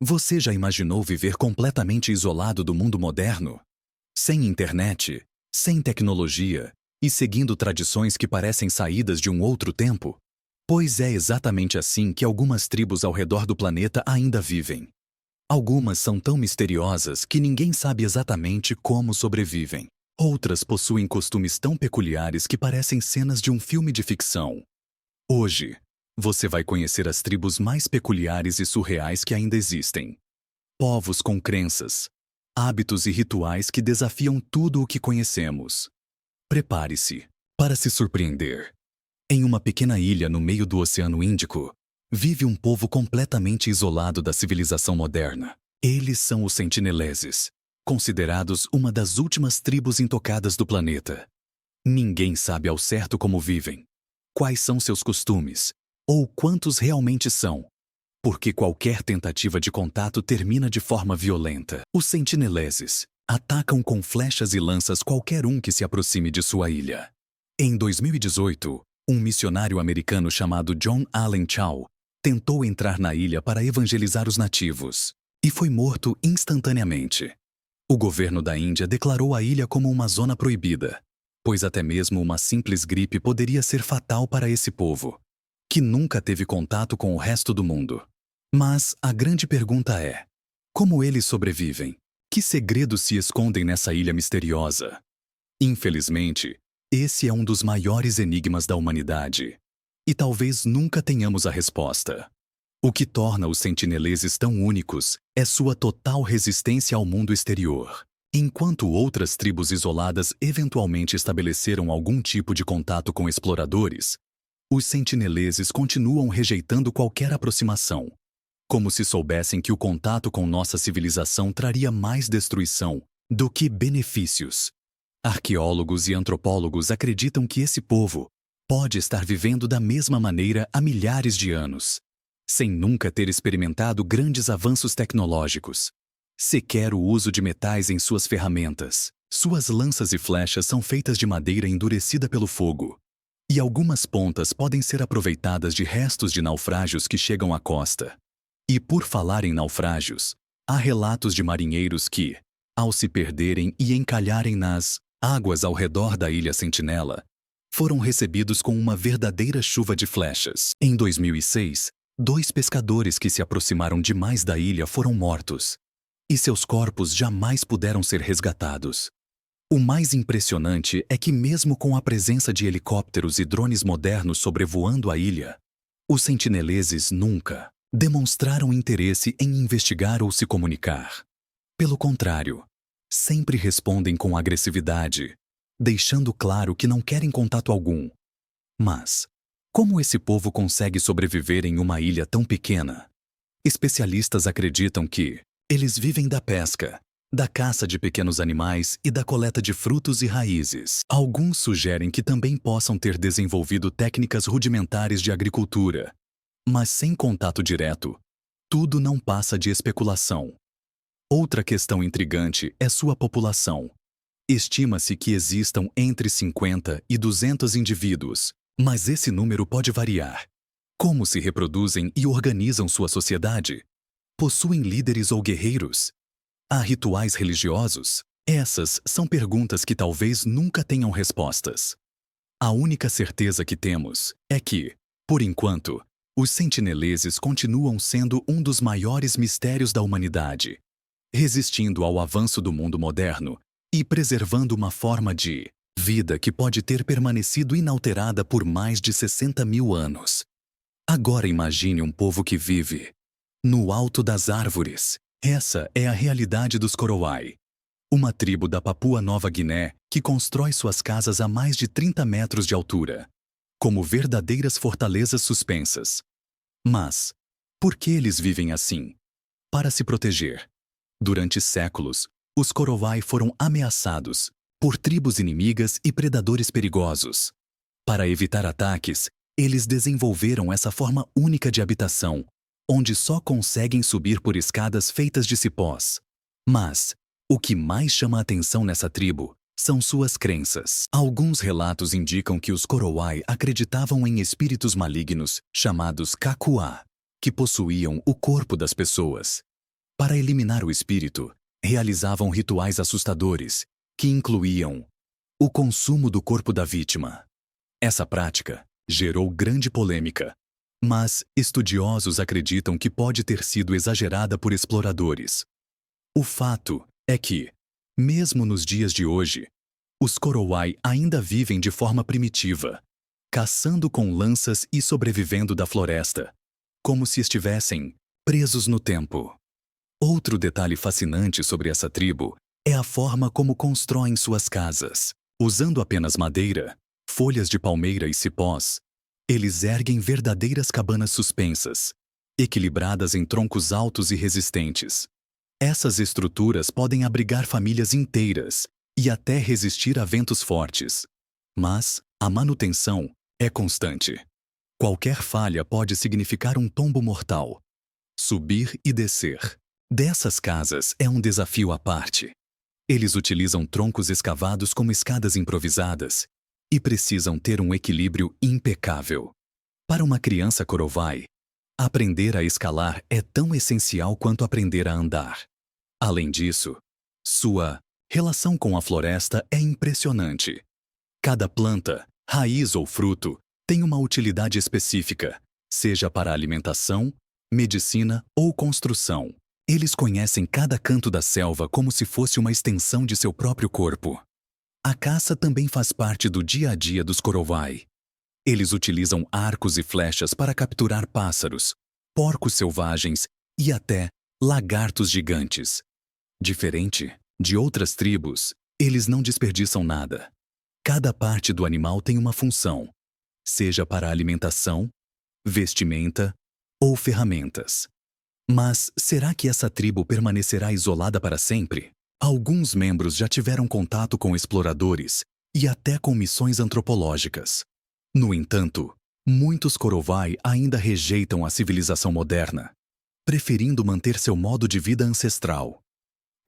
Você já imaginou viver completamente isolado do mundo moderno? Sem internet, sem tecnologia e seguindo tradições que parecem saídas de um outro tempo? Pois é exatamente assim que algumas tribos ao redor do planeta ainda vivem. Algumas são tão misteriosas que ninguém sabe exatamente como sobrevivem. Outras possuem costumes tão peculiares que parecem cenas de um filme de ficção. Hoje, você vai conhecer as tribos mais peculiares e surreais que ainda existem. Povos com crenças, hábitos e rituais que desafiam tudo o que conhecemos. Prepare-se para se surpreender. Em uma pequena ilha no meio do Oceano Índico, vive um povo completamente isolado da civilização moderna. Eles são os sentineleses, considerados uma das últimas tribos intocadas do planeta. Ninguém sabe ao certo como vivem, quais são seus costumes, ou quantos realmente são, porque qualquer tentativa de contato termina de forma violenta. Os sentineleses atacam com flechas e lanças qualquer um que se aproxime de sua ilha. Em 2018, um missionário americano chamado John Allen Chau tentou entrar na ilha para evangelizar os nativos e foi morto instantaneamente. O governo da Índia declarou a ilha como uma zona proibida, pois até mesmo uma simples gripe poderia ser fatal para esse povo, que nunca teve contato com o resto do mundo. Mas a grande pergunta é: como eles sobrevivem? Que segredos se escondem nessa ilha misteriosa? Infelizmente, esse é um dos maiores enigmas da humanidade. E talvez nunca tenhamos a resposta. O que torna os sentineleses tão únicos é sua total resistência ao mundo exterior. Enquanto outras tribos isoladas eventualmente estabeleceram algum tipo de contato com exploradores, os sentineleses continuam rejeitando qualquer aproximação, como se soubessem que o contato com nossa civilização traria mais destruição do que benefícios. Arqueólogos e antropólogos acreditam que esse povo pode estar vivendo da mesma maneira há milhares de anos, sem nunca ter experimentado grandes avanços tecnológicos, sequer o uso de metais em suas ferramentas. Suas lanças e flechas são feitas de madeira endurecida pelo fogo, e algumas pontas podem ser aproveitadas de restos de naufrágios que chegam à costa. E por falar em naufrágios, há relatos de marinheiros que, ao se perderem e encalharem nas águas ao redor da Ilha Sentinela, foram recebidos com uma verdadeira chuva de flechas. Em 2006, 2 pescadores que se aproximaram demais da ilha foram mortos, e seus corpos jamais puderam ser resgatados. O mais impressionante é que mesmo com a presença de helicópteros e drones modernos sobrevoando a ilha, os sentineleses nunca demonstraram interesse em investigar ou se comunicar. Pelo contrário, sempre respondem com agressividade, deixando claro que não querem contato algum. Mas, como esse povo consegue sobreviver em uma ilha tão pequena? Especialistas acreditam que eles vivem da pesca, da caça de pequenos animais e da coleta de frutos e raízes. Alguns sugerem que também possam ter desenvolvido técnicas rudimentares de agricultura. Mas sem contato direto, tudo não passa de especulação. Outra questão intrigante é sua população. Estima-se que existam entre 50 e 200 indivíduos, mas esse número pode variar. Como se reproduzem e organizam sua sociedade? Possuem líderes ou guerreiros? Há rituais religiosos? Essas são perguntas que talvez nunca tenham respostas. A única certeza que temos é que, por enquanto, os sentineleses continuam sendo um dos maiores mistérios da humanidade, resistindo ao avanço do mundo moderno e preservando uma forma de vida que pode ter permanecido inalterada por mais de 60 mil anos. Agora imagine um povo que vive no alto das árvores. Essa é a realidade dos Korowai, uma tribo da Papua Nova Guiné que constrói suas casas a mais de 30 metros de altura, como verdadeiras fortalezas suspensas. Mas, por que eles vivem assim? Para se proteger. Durante séculos, os Korowai foram ameaçados por tribos inimigas e predadores perigosos. Para evitar ataques, eles desenvolveram essa forma única de habitação, onde só conseguem subir por escadas feitas de cipós. Mas, o que mais chama a atenção nessa tribo são suas crenças. Alguns relatos indicam que os Korowai acreditavam em espíritos malignos chamados Kakua, que possuíam o corpo das pessoas Para eliminar o espírito, realizavam rituais assustadores, que incluíam o consumo do corpo da vítima. Essa prática gerou grande polêmica, mas estudiosos acreditam que pode ter sido exagerada por exploradores. O fato é que, mesmo nos dias de hoje, os Korowai ainda vivem de forma primitiva, caçando com lanças e sobrevivendo da floresta, como se estivessem presos no tempo. Outro detalhe fascinante sobre essa tribo é a forma como constroem suas casas. Usando apenas madeira, folhas de palmeira e cipós, eles erguem verdadeiras cabanas suspensas, equilibradas em troncos altos e resistentes. Essas estruturas podem abrigar famílias inteiras e até resistir a ventos fortes. Mas a manutenção é constante. Qualquer falha pode significar um tombo mortal. Subir e descer dessas casas é um desafio à parte. Eles utilizam troncos escavados como escadas improvisadas e precisam ter um equilíbrio impecável. Para uma criança Korowai, aprender a escalar é tão essencial quanto aprender a andar. Além disso, sua relação com a floresta é impressionante. Cada planta, raiz ou fruto tem uma utilidade específica, seja para alimentação, medicina ou construção. Eles conhecem cada canto da selva como se fosse uma extensão de seu próprio corpo. A caça também faz parte do dia a dia dos Korowai. Eles utilizam arcos e flechas para capturar pássaros, porcos selvagens e até lagartos gigantes. Diferente de outras tribos, eles não desperdiçam nada. Cada parte do animal tem uma função, seja para alimentação, vestimenta ou ferramentas. Mas será que essa tribo permanecerá isolada para sempre? Alguns membros já tiveram contato com exploradores e até com missões antropológicas. No entanto, muitos Korowai ainda rejeitam a civilização moderna, preferindo manter seu modo de vida ancestral.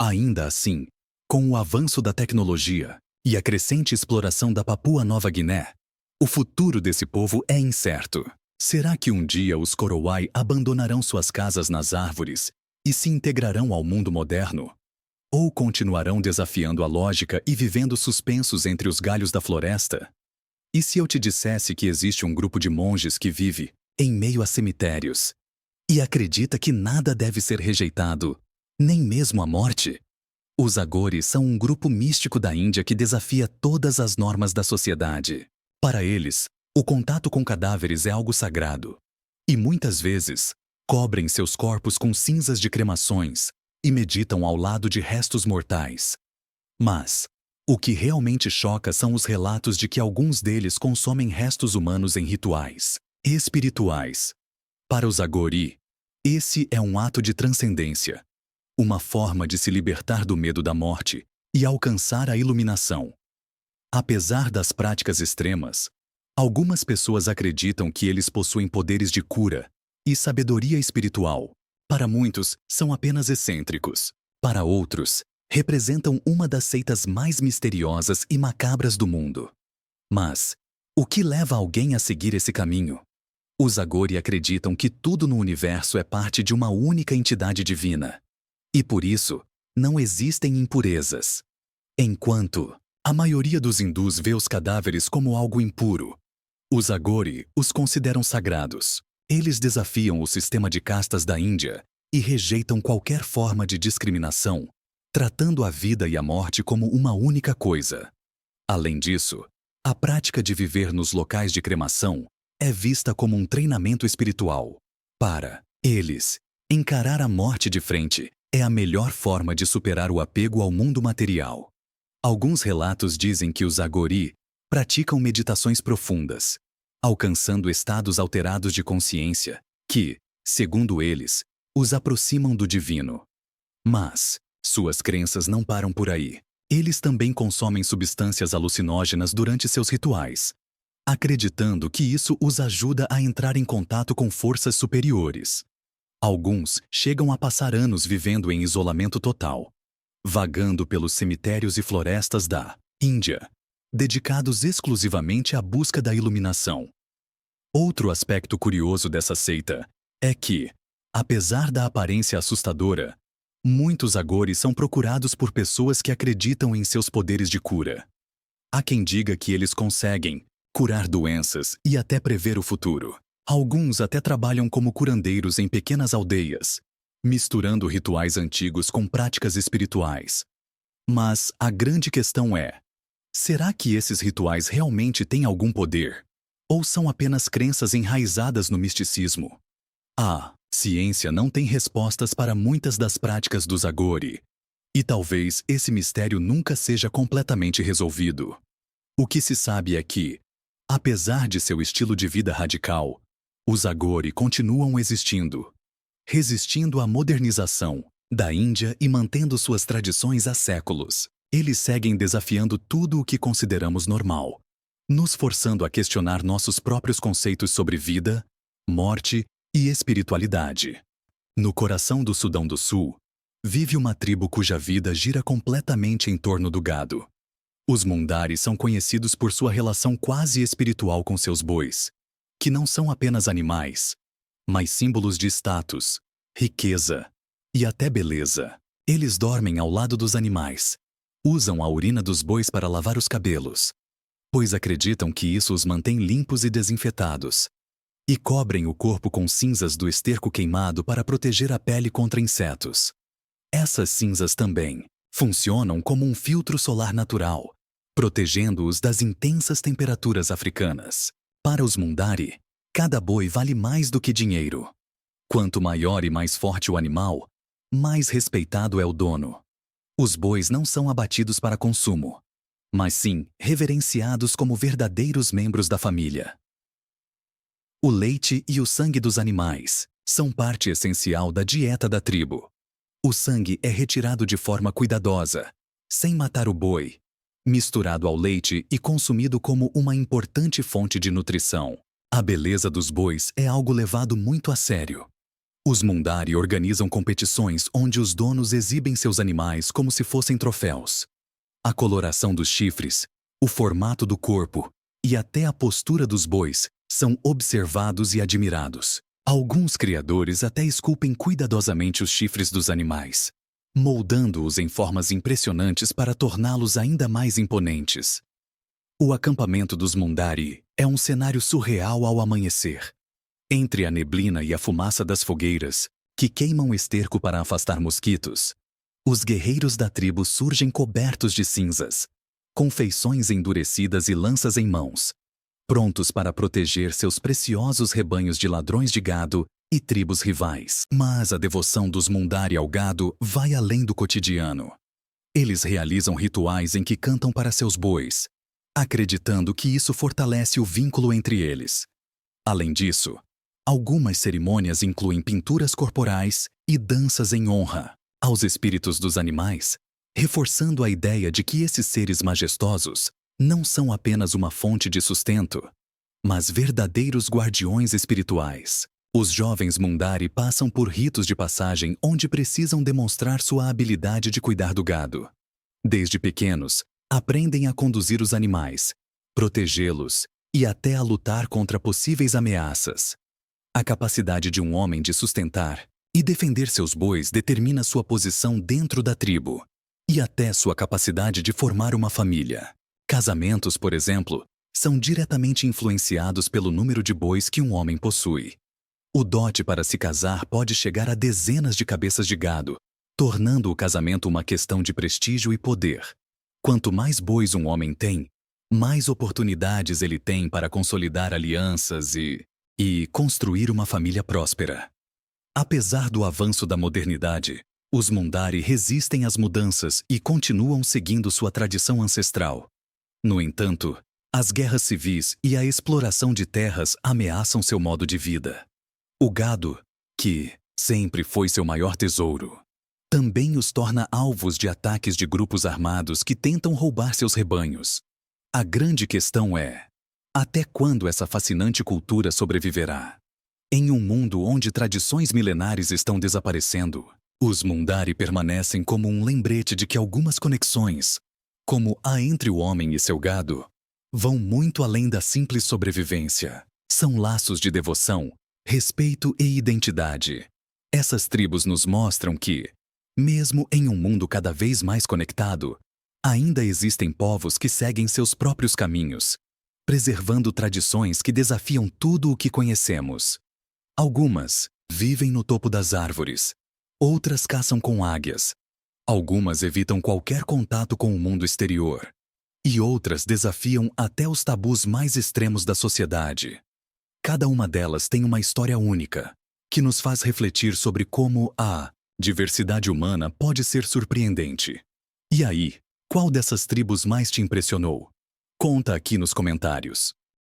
Ainda assim, com o avanço da tecnologia e a crescente exploração da Papua Nova Guiné, o futuro desse povo é incerto. Será que um dia os Korowai abandonarão suas casas nas árvores e se integrarão ao mundo moderno? Ou continuarão desafiando a lógica e vivendo suspensos entre os galhos da floresta? E se eu te dissesse que existe um grupo de monges que vive em meio a cemitérios e acredita que nada deve ser rejeitado, nem mesmo a morte? Os Agori são um grupo místico da Índia que desafia todas as normas da sociedade. Para eles, o contato com cadáveres é algo sagrado, e muitas vezes cobrem seus corpos com cinzas de cremações e meditam ao lado de restos mortais. Mas o que realmente choca são os relatos de que alguns deles consomem restos humanos em rituais espirituais. Para os Agori, esse é um ato de transcendência, uma forma de se libertar do medo da morte e alcançar a iluminação. Apesar das práticas extremas, algumas pessoas acreditam que eles possuem poderes de cura e sabedoria espiritual. Para muitos, são apenas excêntricos. Para outros, representam uma das seitas mais misteriosas e macabras do mundo. Mas, o que leva alguém a seguir esse caminho? Os Agori acreditam que tudo no universo é parte de uma única entidade divina. E por isso, não existem impurezas. Enquanto a maioria dos hindus vê os cadáveres como algo impuro, os Agori os consideram sagrados. Eles desafiam o sistema de castas da Índia e rejeitam qualquer forma de discriminação, tratando a vida e a morte como uma única coisa. Além disso, a prática de viver nos locais de cremação é vista como um treinamento espiritual. Para eles, encarar a morte de frente é a melhor forma de superar o apego ao mundo material. Alguns relatos dizem que os Agori praticam meditações profundas, alcançando estados alterados de consciência que, segundo eles, os aproximam do divino. Mas suas crenças não param por aí. Eles também consomem substâncias alucinógenas durante seus rituais, acreditando que isso os ajuda a entrar em contato com forças superiores. Alguns chegam a passar anos vivendo em isolamento total, vagando pelos cemitérios e florestas da Índia, dedicados exclusivamente à busca da iluminação. Outro aspecto curioso dessa seita é que, apesar da aparência assustadora, Muitos agores são procurados por pessoas que acreditam em seus poderes de cura. Há quem diga que eles conseguem curar doenças e até prever o futuro. Alguns até trabalham como curandeiros em pequenas aldeias, misturando rituais antigos com práticas espirituais. Mas a grande questão é: será que esses rituais realmente têm algum poder? Ou são apenas crenças enraizadas no misticismo? A ciência não tem respostas para muitas das práticas dos agori. E talvez esse mistério nunca seja completamente resolvido. O que se sabe é que, apesar de seu estilo de vida radical, os agori continuam existindo, resistindo à modernização da Índia e mantendo suas tradições há séculos. Eles seguem desafiando tudo o que consideramos normal, nos forçando a questionar nossos próprios conceitos sobre vida, morte e espiritualidade. No coração do Sudão do Sul, vive uma tribo cuja vida gira completamente em torno do gado. Os Mundari são conhecidos por sua relação quase espiritual com seus bois, que não são apenas animais, mas símbolos de status, riqueza e até beleza. Eles dormem ao lado dos animais, usam a urina dos bois para lavar os cabelos, pois acreditam que isso os mantém limpos e desinfetados, e cobrem o corpo com cinzas do esterco queimado para proteger a pele contra insetos. Essas cinzas também funcionam como um filtro solar natural, protegendo-os das intensas temperaturas africanas. Para os Mundari, cada boi vale mais do que dinheiro. Quanto maior e mais forte o animal, mais respeitado é o dono. Os bois não são abatidos para consumo, mas sim reverenciados como verdadeiros membros da família. O leite e o sangue dos animais são parte essencial da dieta da tribo. O sangue é retirado de forma cuidadosa, sem matar o boi, misturado ao leite e consumido como uma importante fonte de nutrição. A beleza dos bois é algo levado muito a sério. Os Mundari organizam competições onde os donos exibem seus animais como se fossem troféus. A coloração dos chifres, o formato do corpo e até a postura dos bois são observados e admirados. Alguns criadores até esculpem cuidadosamente os chifres dos animais, moldando-os em formas impressionantes para torná-los ainda mais imponentes. O acampamento dos Mundari é um cenário surreal ao amanhecer. Entre a neblina e a fumaça das fogueiras, que queimam esterco para afastar mosquitos, os guerreiros da tribo surgem cobertos de cinzas, com feições endurecidas e lanças em mãos, prontos para proteger seus preciosos rebanhos de ladrões de gado e tribos rivais. Mas a devoção dos Mundari ao gado vai além do cotidiano. Eles realizam rituais em que cantam para seus bois, acreditando que isso fortalece o vínculo entre eles. Além disso, algumas cerimônias incluem pinturas corporais e danças em honra aos espíritos dos animais, reforçando a ideia de que esses seres majestosos não são apenas uma fonte de sustento, mas verdadeiros guardiões espirituais. Os jovens Mundari passam por ritos de passagem onde precisam demonstrar sua habilidade de cuidar do gado. Desde pequenos, aprendem a conduzir os animais, protegê-los e até a lutar contra possíveis ameaças. A capacidade de um homem de sustentar e defender seus bois determina sua posição dentro da tribo e até sua capacidade de formar uma família. Casamentos, por exemplo, são diretamente influenciados pelo número de bois que um homem possui. O dote para se casar pode chegar a dezenas de cabeças de gado, tornando o casamento uma questão de prestígio e poder. Quanto mais bois um homem tem, mais oportunidades ele tem para consolidar alianças e construir uma família próspera. Apesar do avanço da modernidade, os Mundari resistem às mudanças e continuam seguindo sua tradição ancestral. No entanto, as guerras civis e a exploração de terras ameaçam seu modo de vida. O gado, que sempre foi seu maior tesouro, também os torna alvos de ataques de grupos armados que tentam roubar seus rebanhos. A grande questão é: até quando essa fascinante cultura sobreviverá? Em um mundo onde tradições milenares estão desaparecendo, os Mundari permanecem como um lembrete de que algumas conexões, como a entre o homem e seu gado, vão muito além da simples sobrevivência. São laços de devoção, respeito e identidade. Essas tribos nos mostram que, Mesmo em um mundo cada vez mais conectado, ainda existem povos que seguem seus próprios caminhos, preservando tradições que desafiam tudo o que conhecemos. Algumas vivem no topo das árvores, outras caçam com águias. Algumas evitam qualquer contato com o mundo exterior, e outras desafiam até os tabus mais extremos da sociedade. Cada uma delas tem uma história única, que nos faz refletir sobre como a diversidade humana pode ser surpreendente. E aí, qual dessas tribos mais te impressionou? Conta aqui nos comentários.